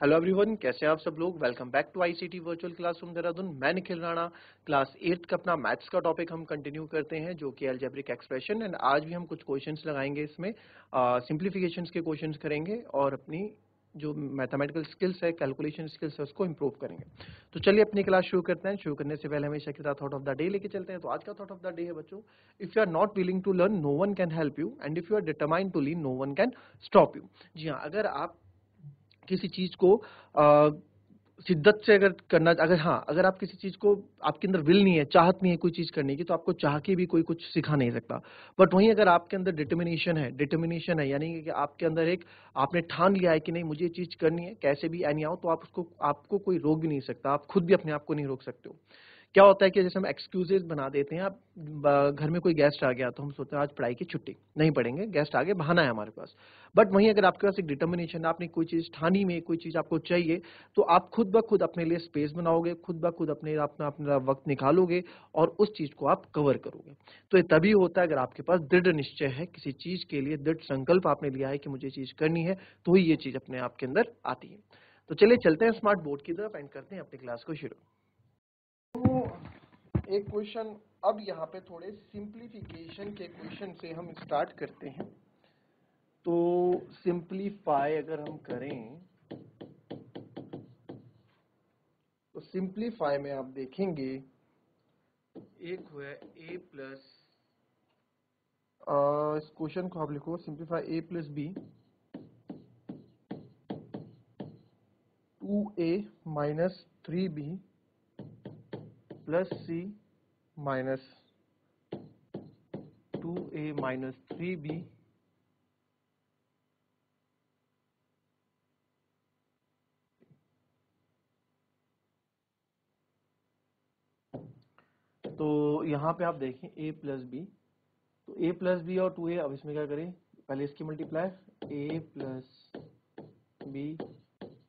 Hello everyone, कैसे हैं आप सब लोग। Welcome back to ICT virtual classroom Dehradun. मैं निखिल राणा। क्लास 8 का अपना मैथ्स का टॉपिक हम कंटिन्यू करते हैं, जो कि अलजेब्रिक एक्सप्रेशन। एंड आज भी हम कुछ क्वेश्चंस लगाएंगे इसमें, सिंप्लीफिकेशंस के क्वेश्चंस करेंगे और अपनी जो मैथमेटिकल स्किल्स है, कैलकुलेशन स्किल्स है, उसको इंप्रूव करेंगे। तो चलिए अपनी क्लास शुरू करते हैं। शुरू करने से पहले हमेशा की तरह थॉट ऑफ द डे लेके चलते हैं। तो आज का थॉट ऑफ द डे है बच्चों, if you are not willing to learn, no one can help you, and if you are determined to learn, no one can stop you. जी हाँ, अगर आप किसी चीज को शिद्दत से अगर करना, अगर आप किसी चीज को, आपके अंदर विल नहीं है, चाहत नहीं है कोई चीज करने की, तो आपको चाह के भी कोई कुछ सिखा नहीं सकता। बट वहीं अगर आपके अंदर डिटर्मिनेशन है यानी कि आपके अंदर एक, आपने ठान लिया है कि नहीं मुझे ये चीज करनी है, कैसे भी एनी आओ, तो आप उसको, आपको कोई रोक भी नहीं सकता। आप खुद भी अपने आप को नहीं रोक सकते हो। क्या होता है कि जैसे हम एक्सक्यूजेज बना देते हैं। आप घर में कोई गेस्ट आ गया तो हम सोचते हैं आज पढ़ाई की छुट्टी नहीं पढ़ेंगे, गेस्ट आ गए, बहाना है हमारे पास। बट वहीं अगर आपके पास एक डिटर्मिनेशन, आपने कोई चीज ठानी में, कोई चीज आपको चाहिए, तो आप खुद ब खुद अपने लिए स्पेस बनाओगे, खुद ब खुद अपने अपना अपना वक्त निकालोगे और उस चीज को आप कवर करोगे। तो ये तभी होता है अगर आपके पास दृढ़ निश्चय है, किसी चीज के लिए दृढ़ संकल्प आपने लिया है कि मुझे चीज करनी है, तो ही ये चीज अपने आप के अंदर आती है। तो चलिए चलते हैं स्मार्ट बोर्ड की तरफ एंड करते हैं अपनी क्लास को शुरू। तो एक क्वेश्चन, अब यहाँ पे थोड़े सिंप्लीफिकेशन के क्वेश्चन से हम स्टार्ट करते हैं। तो सिंप्लीफाई अगर हम करें, तो सिंप्लीफाई में आप देखेंगे एक हुआ ए प्लस, इस क्वेश्चन को आप लिखो simplify a plus b 2a minus 3b plus c minus 2a minus 3b तो यहाँ पे आप देखें a प्लस बी, तो a प्लस बी और 2a, अब इसमें क्या करें, पहले इसकी multiply, a plus b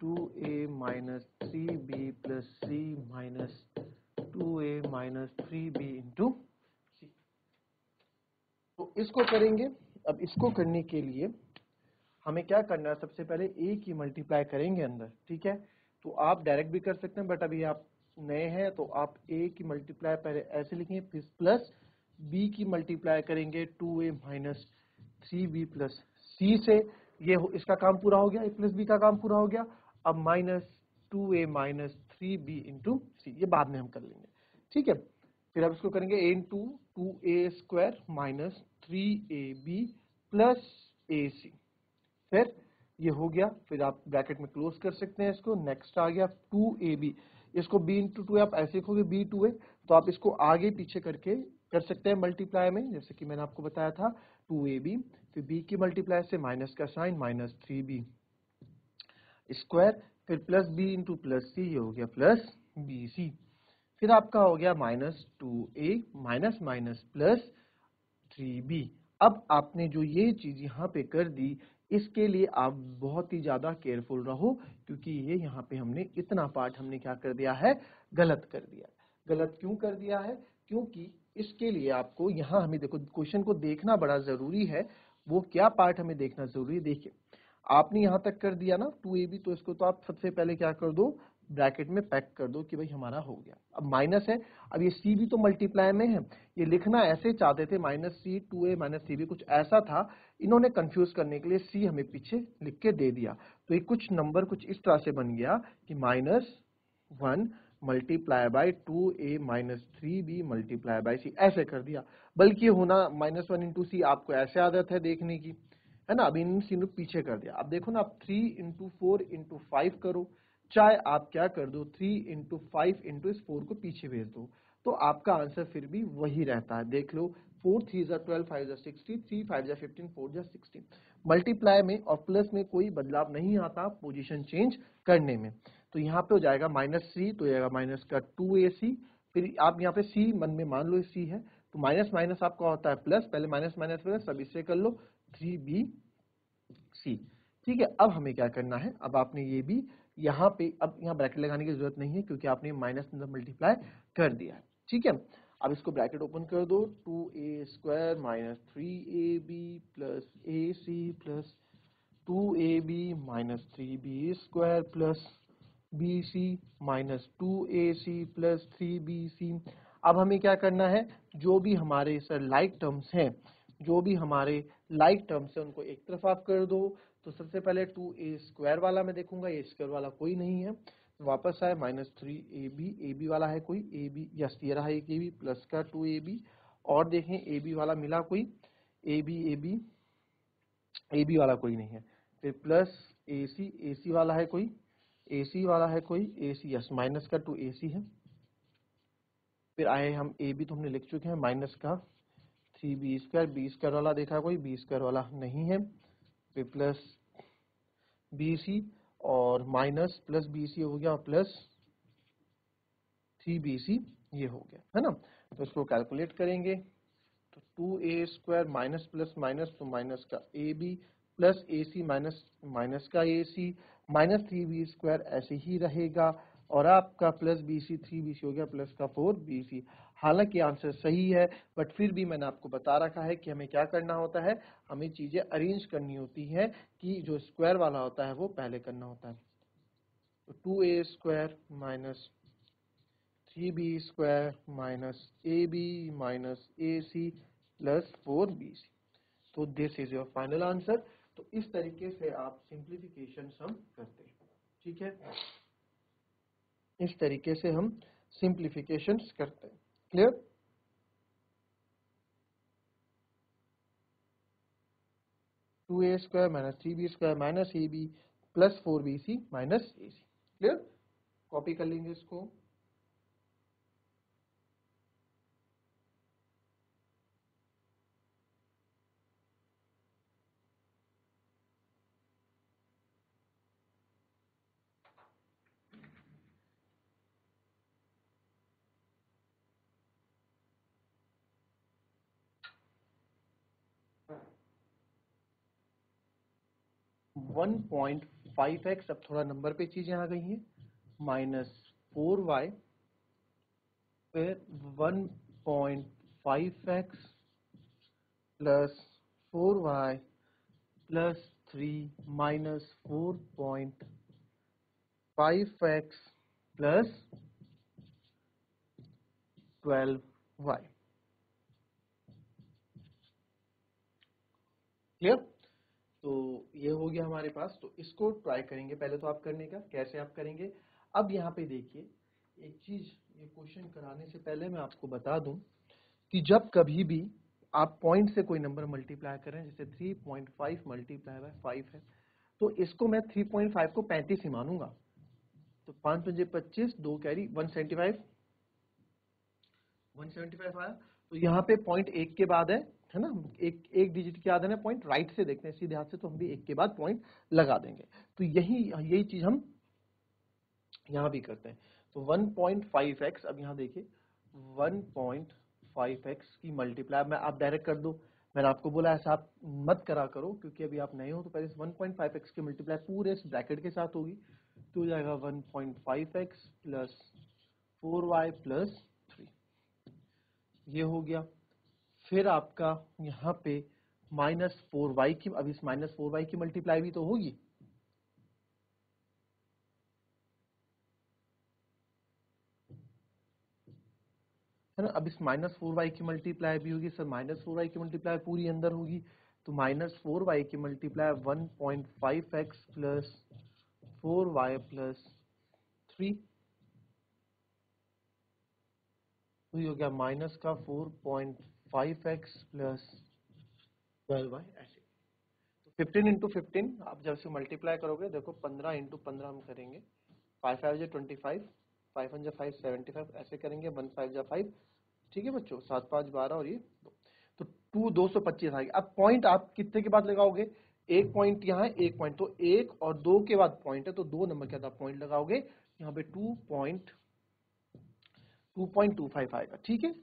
2a minus 3b plus c minus 2a minus 3b into c. तो इसको करेंगे। अब इसको करने के लिए हमें क्या करना है, सबसे पहले a की मल्टीप्लाई करेंगे अंदर, ठीक है। तो आप डायरेक्ट भी कर सकते हैं, बट अभी आप नए हैं तो आप a की मल्टीप्लाई पहले ऐसे लिखेंगे, फिर प्लस b की मल्टीप्लाई करेंगे 2a minus 3b plus c से। ये इसका काम पूरा हो गया, a प्लस b का काम पूरा हो गया। अब minus 2a minus 3b into सी, ये बाद में हम कर लेंगे, ठीक है। फिर अब इसको करेंगे a into 2a square minus 3ab plus ac। फिर ये हो गया, फिर आप ब्रैकेट में क्लोज कर सकते हैं इसको। नेक्स्ट आ गया 2ab, इसको b इंटू 2 आप ऐसे लिखोगे b 2a, तो आप इसको आगे पीछे करके कर सकते हैं मल्टीप्लाई में, जैसे कि मैंने आपको बताया था 2ab, फिर b की मल्टीप्लाई से माइनस का साइन माइनस 3b स्क्वायर, फिर plus b into plus c, ये हो गया प्लस bc। फिर आपका हो गया minus 2a minus minus plus 3b। अब आपने जो ये चीज यहाँ पे कर दी, इसके लिए आप बहुत ही ज्यादा केयरफुल रहो, क्योंकि ये यहाँ पे हमने इतना पार्ट हमने क्या कर दिया है, गलत कर दिया। गलत क्यों कर दिया है, क्योंकि इसके लिए आपको यहाँ, हमें देखो क्वेश्चन को देखना बड़ा जरूरी है। वो क्या पार्ट हमें देखना जरूरी है, देखिए आपने यहाँ तक कर दिया ना 2ab, तो इसको तो आप सबसे पहले क्या कर दो, ब्रैकेट में पैक कर दो कि भाई हमारा हो गया। अब माइनस है, अब ये सी भी तो मल्टीप्लाई में है, ये लिखना ऐसे चाहते थे माइनस सी 2a माइनस सी भी, कुछ ऐसा था। इन्होंने कंफ्यूज करने के लिए सी हमें पीछे लिख के दे दिया, तो ये कुछ नंबर कुछ इस तरह से बन गया कि -1 multiply by 2a minus 3b multiply by c, ऐसे कर दिया। बल्कि होना -1 इंटू सी, आपको ऐसे आदत है देखने की, है ना। अब इन सीनों पीछे कर दिया। अब देखो ना, आप 3 इंटू 4 इंटू 5 करो, चाहे आप क्या कर दो 3 इंटू 5 इंटू इस 4 को पीछे भेज दो, तो आपका आंसर फिर भी वही रहता है। देख लो, 4 3 जा 12, 5 जा 60, 3 5 जा 15, 4 जा 16। मल्टीप्लाई में और प्लस में कोई बदलाव नहीं आता पोजीशन चेंज करने में। तो यहाँ पे हो जाएगा -3, तो जाएगा माइनस का 2ac। फिर आप यहाँ पे c मन में मान लो c है, तो माइनस माइनस आपका होता है प्लस, पहले माइनस माइनस प्लस, सब इससे कर लो 3bc। ठीक है, अब हमें क्या करना है, अब आपने ये भी यहाँ पे, अब यहाँ ब्रैकेट लगाने की जरूरत नहीं है, क्योंकि आपने माइनस मल्टीप्लाई कर दिया है, ठीक है। अब इसको ब्रैकेट ओपन कर दो, 2a square minus 3ab plus ac plus 2ab minus 3b² plus bc minus 2ac plus 3bc। अब हमें क्या करना है, जो भी हमारे सर लाइक टर्म्स हैं, जो भी हमारे लाइक टर्म्स हैं उनको एक तरफ आप कर दो। तो सबसे पहले 2a² वाला मैं देखूंगा, a² वाला कोई नहीं है, वापस आए माइनस 3ab वाला है कोई, ab यस ये रहा एक ab प्लस का 2ab, और देखें ab वाला मिला कोई, ab वाला कोई नहीं है, फिर प्लस ac वाला है कोई, ac वाला है कोई, ac यस माइनस का 2ac है, फिर आए हम ab तो हमने लिख चुके हैं माइनस का 3b² b² वाला देखा कोई, b² वाला नहीं है, फिर प्लस bc और माइनस प्लस bc हो गया प्लस 3bc ये हो गया है ना। तो इसको कैलकुलेट करेंगे तो 2a² माइनस प्लस माइनस तो माइनस का ab plus ac minus minus का ac माइनस 3b² ऐसे ही रहेगा, और आपका प्लस bc 3bc हो गया प्लस का 4bc। हालांकि आंसर सही है, बट फिर भी मैंने आपको बता रखा है कि हमें क्या करना होता है, हमें चीजें अरेंज करनी होती हैं कि जो स्क्वायर वाला होता है वो पहले करना होता है। तो 2a² minus 3b² minus ab minus ac plus 4bc। तो this is your final answer. तो इस तरीके से आप सिंप्लीफिकेशन हम करते हैं, ठीक है, इस तरीके से हम सिंप्लीफिकेशन करते हैं। Clear? Two a square minus 3b² minus ab plus 4bc minus ac। Clear? Copy कर लेंगे इसको। वन पॉइंट 5x, अब थोड़ा नंबर पे चीजें आ गई हैं, माइनस 4y, फिर 1.5x plus 4y plus 3 minus 4.5x plus 12y। Clear? तो ये हो गया हमारे पास। तो इसको ट्राई करेंगे, पहले तो आप करने का कैसे आप करेंगे। अब यहाँ पे देखिए एक चीज, ये क्वेश्चन कराने से पहले मैं आपको बता दूं कि जब कभी भी आप पॉइंट से कोई नंबर मल्टीप्लाई करें, जैसे 3.5 मल्टीप्लाई बाय 5 है, तो इसको मैं 3.5 को 35 ही मानूंगा। तो 5 पंजे 25, 2 कैरी 175 आया। तो यहाँ पे पॉइंट एक के बाद है ना, एक एक डिजिट के बाद है ना पॉइंट, राइट से देखते हैं सीधे हाथ से, तो हम भी एक के बाद पॉइंट लगा देंगे। तो यही चीज हम यहाँ भी करते हैं। तो 1.5x, अब यहाँ देखिए 1.5x की मल्टीप्लाई मैं आप डायरेक्ट कर दो, मैंने आपको बोला ऐसा आप मत करा करो क्योंकि अभी आप नए हो, तो पहले 1.5x की मल्टीप्लाई पूरे इस ब्रैकेट के साथ होगी, तो हो जाएगा 1.5x प्लस 4y प्लस 3, ये हो गया। फिर आपका यहाँ पे माइनस 4y की, अब इस माइनस 4y की मल्टीप्लाई भी तो होगी, है ना। अब इस माइनस 4y की मल्टीप्लाई भी होगी सर, माइनस 4y की मल्टीप्लाई पूरी अंदर होगी, तो माइनस 4y की multiply 1.5x plus 4y plus 3, तो ये हो गया माइनस का 4.5x प्लस 12y ऐसे। तो 15 इंटू 15 आप जब से मल्टीप्लाई करोगे, देखो 15 इंटू 15 हम करेंगे, 5 5 जो 25, 5 1 5 75 ऐसे करेंगे, 1 5 जा 5, ठीक है बच्चों, 7 5 12 और ये 2, तो 225 आ गया। अब पॉइंट आप कितने के बाद लगाओगे, एक पॉइंट यहाँ है, एक पॉइंट, तो एक और दो के बाद पॉइंट है, तो 2 नंबर के बाद आप पॉइंट लगाओगे, यहाँ पे 2.25 आएगा, ठीक है।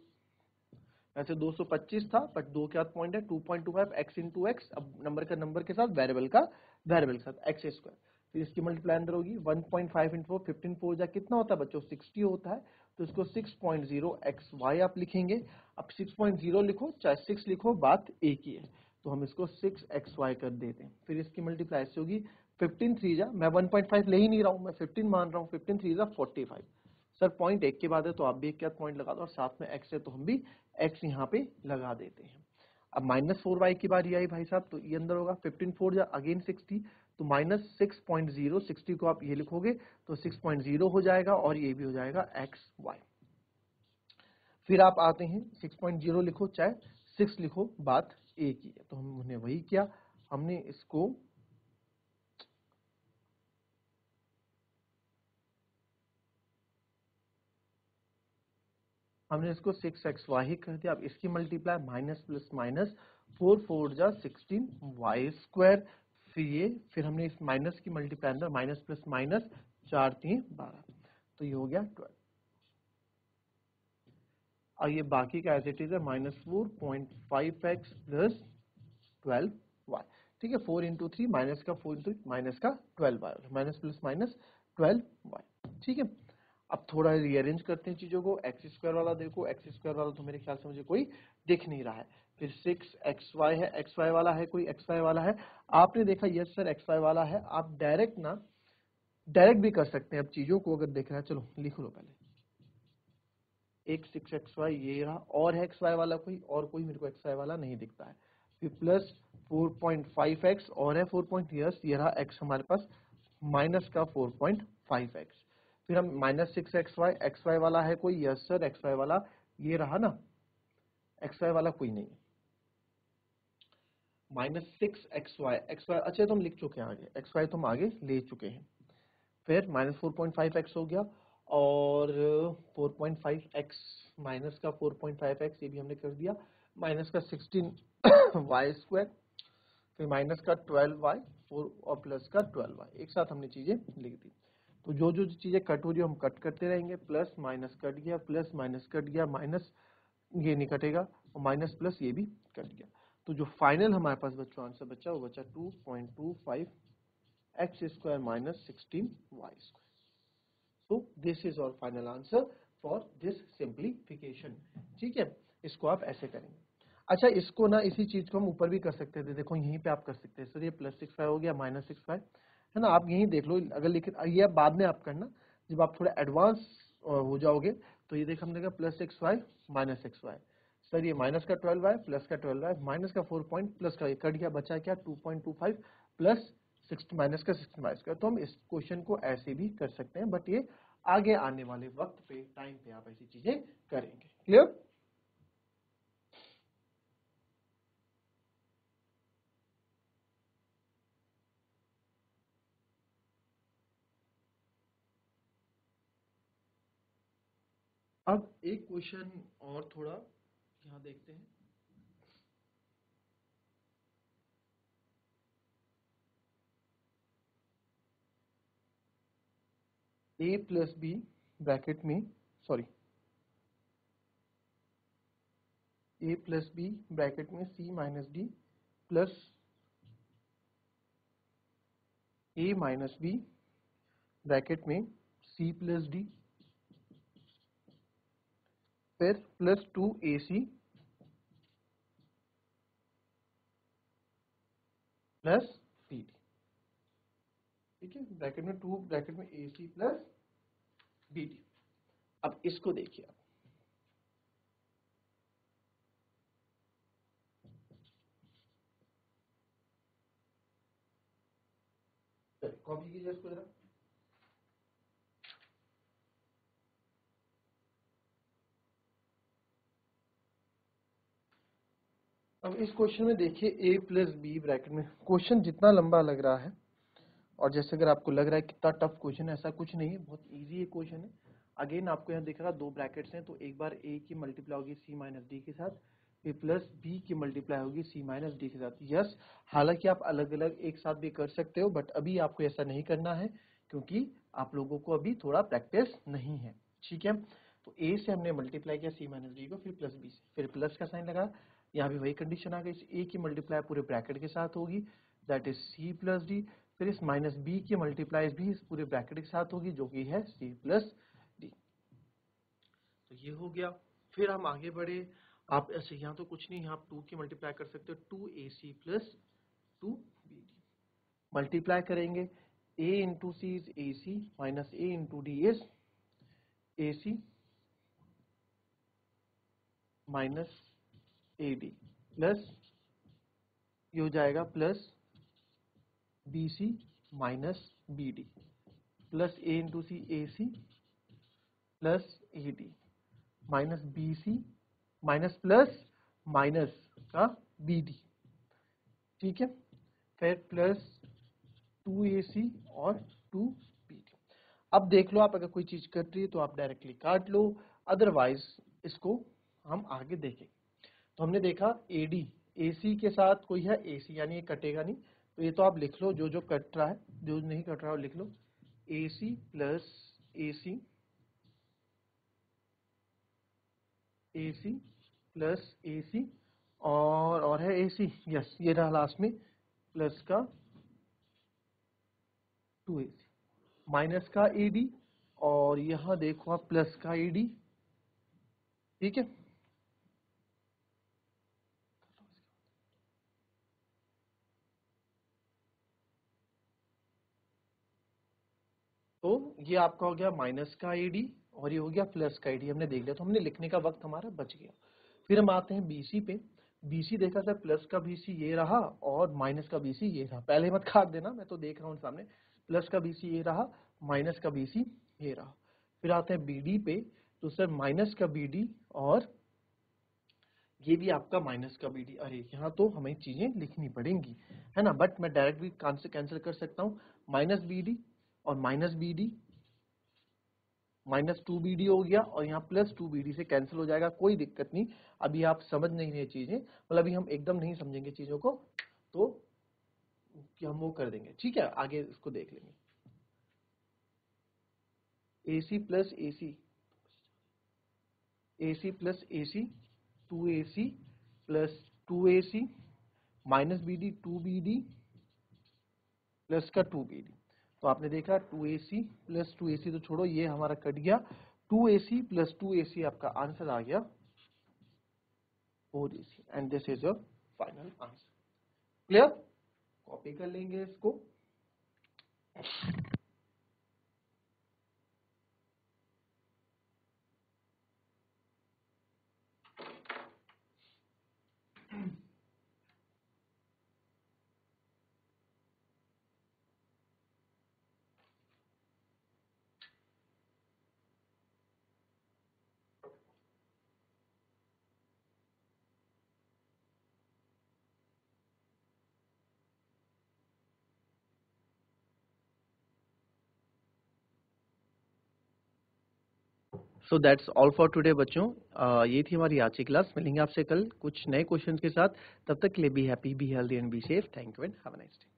वैसे 225 था, बट 2 के बाद पॉइंट है, 2.25 x इंटू एक्स, अब नंबर के साथ वेरिएबल के साथ x स्क्वायर, फिर इसकी मल्टीप्लाई अंदर होगी 1.5 इंटू 15 4 जा कितना होता है बच्चों, 60 होता है, तो इसको 6.0 xy आप लिखेंगे। अब 6.0 लिखो चाहे 6 लिखो, बात एक ही है। तो हम इसको 6xy कर देते हैं। फिर इसकी मल्टीप्लाई से होगी 15 3 जा, मैं 1.5 ले ही नहीं रहा हूँ, मैं 15 मान रहा हूँ, 15 3 जा 45। सर पॉइंट एक के बाद है तो आप भी एक के पॉइंट लगा दो, और साथ में x है तो हम भी x यहाँ पे लगा देते हैं। अब -4y की बारी आई भाई साहब, तो ये अंदर होगा 15 4 जा अगेन 60, तो -6.0, 60 को आप ये लिखोगे तो 6.0 हो जाएगा, और ये भी हो जाएगा xy। फिर आप आते हैं 6.0 लिखो चाहे 6 लिखो, बात एक ही है। तो हमने वही किया, हमने इसको हमने इसको 6xy ही कर दिया। अब इसकी मल्टीप्लाई माइनस प्लस माइनस 4 4 जा 16y², फिर हमने इस माइनस की मल्टीप्लाई अंदर माइनस प्लस माइनस 4 3 12, तो ये हो गया 12। और ये बाकी का एज इट इज है -4.5x प्लस 12y। ठीक है, 4 इंटू 3 माइनस का 4 इंटू माइनस का 12y, minus plus minus 12y। ठीक है, अब थोड़ा रीअरेंज करते हैं चीजों को। एक्स स्क्वायर वाला देखो, एक्स स्क्वायर वाला तो मेरे ख्याल से मुझे कोई दिख नहीं रहा है। फिर 6xy है, xy वाला है, कोई xy वाला है, आपने देखा यस सर xy वाला है। आप डायरेक्ट भी कर सकते हैं। अब चीजों को अगर देख रहा है, चलो लिख लो पहले, एक 6xy ये रहा, और है xy वाला कोई, और कोई मेरे को xy वाला नहीं दिखता है। फिर प्लस 4.5x और है 4 यस ये रहा x हमारे पास, माइनस का 4.5x। फिर हम -6xy, xy वाला है कोई, यस सर xy वाला ये रहा ना, xy वाला कोई नहीं है। -6xy, xy अच्छा तो हम लिख चुके हैं आगे, xy तो हम आगे ले चुके हैं। फिर -4.5x हो गया, और 4.5x माइनस का 4.5x ये भी हमने कर दिया, माइनस का 16y², फिर माइनस का 12y 4 और प्लस का 12y, एक साथ हमने चीजें लिख दी। तो जो जो चीजें कट हो रही है हम कट करते रहेंगे, प्लस माइनस कट गया, प्लस माइनस कट गया, माइनस ये नहीं कटेगा, और माइनस प्लस ये भी कट गया। तो जो फाइनल हमारे पास बच्चों आंसर बचा वो बचा 2.25x² minus 16y²। So this is our final answer for this simplification। ठीक है, इसको आप ऐसे करेंगे। अच्छा, इसको ना इसी चीज को हम ऊपर भी कर सकते थे, देखो यहीं पे आप कर सकते हैं। सर ये +6y हो गया, -6y है ना, आप यहीं देख लो, अगर लिखे ये आप बाद में आप करना, जब आप थोड़ा एडवांस हो जाओगे। तो ये देख हमने कहा +6y -6y, सर ये माइनस का 12y प्लस का 12y माइनस का 4 पॉइंट प्लस का कट गया, बचा क्या 2.25 प्लस 60 माइनस का 16y²। तो हम इस क्वेश्चन को ऐसे भी कर सकते हैं, बट ये आगे आने वाले वक्त पे टाइम पे आप ऐसी चीजें करेंगे। क्लियर? अब एक क्वेश्चन और थोड़ा यहाँ देखते हैं। a प्लस बी ब्रैकेट में, sorry a plus b bracket में c minus d plus a minus b bracket में c प्लस डी, फिर प्लस 2ac प्लस bd। ठीक है, ब्रैकेट में 2 ब्रैकेट में ac प्लस bd। अब इसको देखिए आप, कॉपी कीजिए इसको जरा। अब इस क्वेश्चन में देखिए a प्लस बी ब्रैकेट में, क्वेश्चन जितना लंबा लग रहा है, और जैसे अगर आपको लग रहा है कितना टफ क्वेश्चन है, ऐसा कुछ नहीं है, बहुत इजी है क्वेश्चन है। अगेन आपको यहाँ दिख रहा है 2 ब्रैकेट्स हैं, तो एक बार a की मल्टीप्लाई होगी c माइनस डी के साथ, फिर प्लस b की मल्टीप्लाई होगी c माइनस डी के साथ। यस, हालांकि आप अलग अलग एक साथ भी कर सकते हो, बट अभी आपको ऐसा नहीं करना है, क्योंकि आप लोगों को अभी थोड़ा प्रैक्टिस नहीं है। ठीक है, तो a से हमने मल्टीप्लाई किया c माइनस डी को, फिर प्लस b से, फिर प्लस का साइन लगा, यहाँ भी वही कंडीशन आ गई, इस a की मल्टीप्लाई पूरे ब्रैकेट के साथ होगी, that is c plus d, फिर इस माइनस बी की मल्टीप्लाई भी इस पूरे ब्रैकेट के साथ होगी, जो कि है c प्लस डी। तो ये हो गया। फिर हम आगे बढ़े, आप ऐसे यहाँ तो कुछ नहीं, आप 2 की मल्टीप्लाई कर सकते हो 2ac प्लस 2bd। मल्टीप्लाई करेंगे a into c is ac minus a into d is ac minus ad plus ये हो जाएगा plus bc minus bd plus a into c ac plus ad minus bc minus plus minus का bd, ठीक है, फिर plus 2ac और 2bd। अब देख लो, आप अगर कोई चीज कट रही है तो आप डायरेक्टली काट लो, अदरवाइज इसको हम आगे देखेंगे। तो हमने देखा AD AC के साथ कोई है AC, यानी ये कटेगा नहीं, तो ये तो आप लिख लो, जो जो कट रहा है, जो नहीं कट रहा है लिख लो AC plus AC, AC plus AC और है AC, यस ये रहा लास्ट में, प्लस का 2AC माइनस का AD और यहां देखो आप प्लस का AD, ठीक है। तो ये आपका हो गया माइनस का AD और ये हो गया प्लस का AD, हमने देख लिया, तो हमने लिखने का वक्त हमारा बच गया। फिर हम आते हैं BC पे। BC देखा सर, प्लस का BC ये रहा और माइनस का BC ये रहा, पहले मत काट देना, मैं तो देख रहा हूँ सामने, प्लस का BC ये रहा, माइनस का BC ये रहा। फिर आते हैं BD पे, तो सर माइनस का BD और ये भी आपका माइनस का BD, अरे यहाँ तो हमें चीजें लिखनी पड़ेंगी, है ना, बट मैं डायरेक्ट भी कैंसिल कर सकता हूँ, माइनस BD और माइनस BD माइनस 2bd हो गया और यहाँ प्लस 2bd से कैंसिल हो जाएगा, कोई दिक्कत नहीं। अभी आप समझ नहीं रहे चीजें, मतलब अभी हम एकदम नहीं समझेंगे चीजों को, तो कि हम वो कर देंगे, ठीक है, आगे इसको देख लेंगे। AC plus AC, AC plus AC 2AC plus 2AC minus BD 2BD plus का 2BD। तो आपने देखा 2AC प्लस 2AC तो छोड़ो, ये हमारा कट गया, 2AC प्लस 2AC आपका आंसर आ गया 4AC and this is your final answer. Clear? Copy कर लेंगे इसको। So that's all for today बच्चों, ये थी हमारी आज की क्लास। मिलेंगे आपसे कल कुछ नए क्वेश्चन के साथ, तब तक के लिए be happy, be healthy and be safe. Thank you and have a nice day.